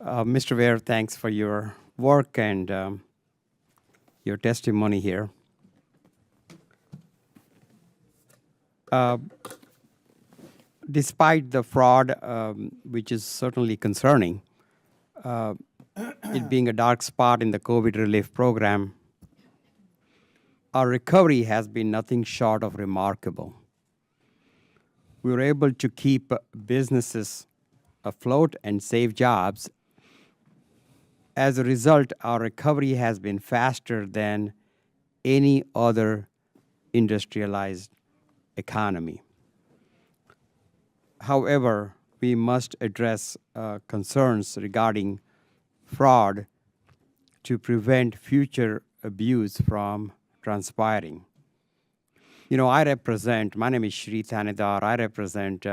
Mr. Ware, thanks for your work and your testimony here. Despite the fraud, which is certainly concerning, it being a dark spot in the COVID relief program, our recovery has been nothing short of remarkable. We were able to keep businesses afloat and save jobs. As a result, our recovery has been faster than any other industrialized economy. However, we must address concerns regarding fraud to prevent future abuse from transpiring. You know, my name is Shri Thanedar. I represent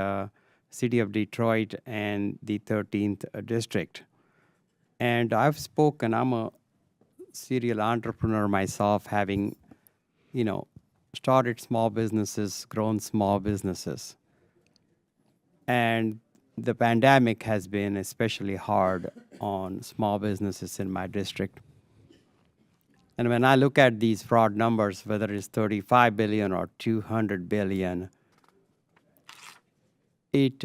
City of Detroit and the 13th District. And I've spoken, I'm a serial entrepreneur myself, having, started small businesses, grown small businesses. And the pandemic has been especially hard on small businesses in my district. And when I look at these fraud numbers, whether it's 35 billion or 200 billion, it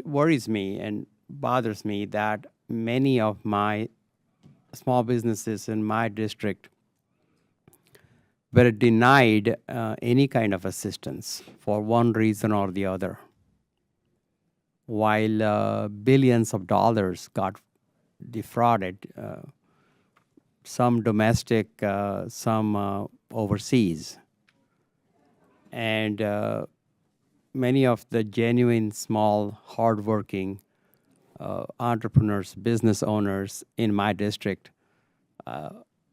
worries me and bothers me that many of my small businesses in my district were denied any kind of assistance for one reason or the other, while billions of dollars got defrauded, some domestic, some overseas. And many of the genuine, small, hardworking entrepreneurs, business owners in my district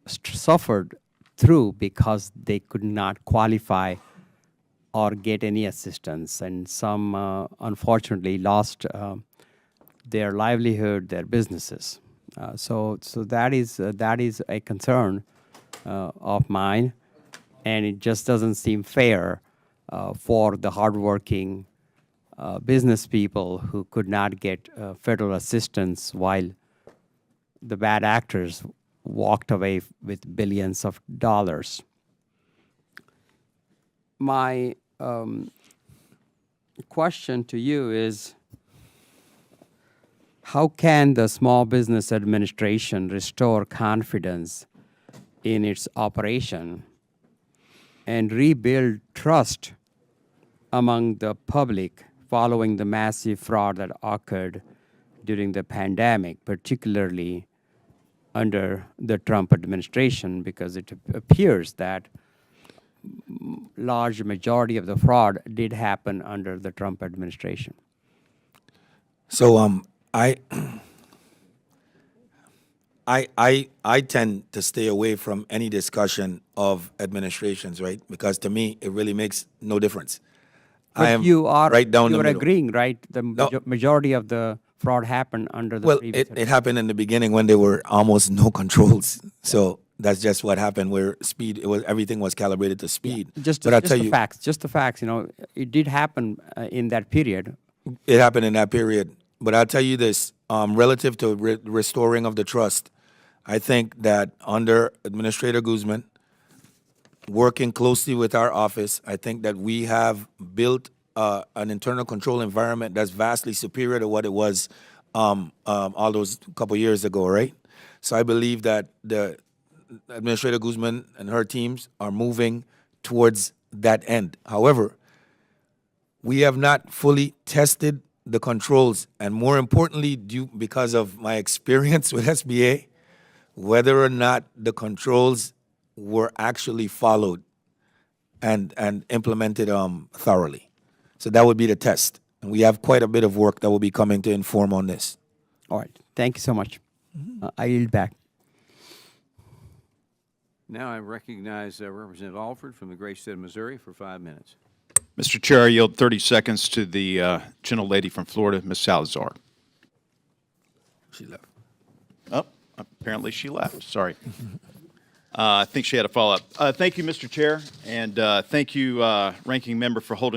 suffered through because they could not qualify or get any assistance, and some unfortunately lost their livelihood, their businesses. So that is a concern of mine, and it just doesn't seem fair for the hardworking business people who could not get federal assistance while the bad actors walked away with billions of dollars. My question to you is, how can the Small Business Administration restore confidence in its operation and rebuild trust among the public following the massive fraud that occurred during the pandemic, particularly under the Trump administration, because it appears that large majority of the fraud did happen under the Trump administration? So I tend to stay away from any discussion of administrations, right? Because to me, it really makes no difference. But you are right down you the are middle. agreeing, right? The No. majority of the fraud happened under the Well, previous. it happened in the beginning when there were almost no controls. So that's just what happened. Where everything was calibrated to speed. But I'll tell you, Just the facts. You know, it did happen in that period. it happened in that period. But I'll tell you this: relative to restoring of the trust, I think that under Administrator Guzman, working closely with our office, I think that we have built an internal control environment that's vastly superior to what it was all those couple years ago, right? So I believe that the Administrator Guzman and her teams are moving towards that end. However, we have not fully tested the controls, and more importantly, because of my experience with SBA, whether or not the controls were actually followed and implemented thoroughly. So that would be the test. And we have quite a bit of work that will be coming to inform on this. All right. Thank you so much. I yield back. Now I recognize Representative Alford from the great state of Missouri for 5 minutes. Mr. Chair, I yield 30 seconds to the gentlelady from Florida, Ms. Salazar. She left. Oh, apparently she left. Sorry. I think she had a follow-up. Thank you, Mr. Chair, and thank you, Ranking Member, for holding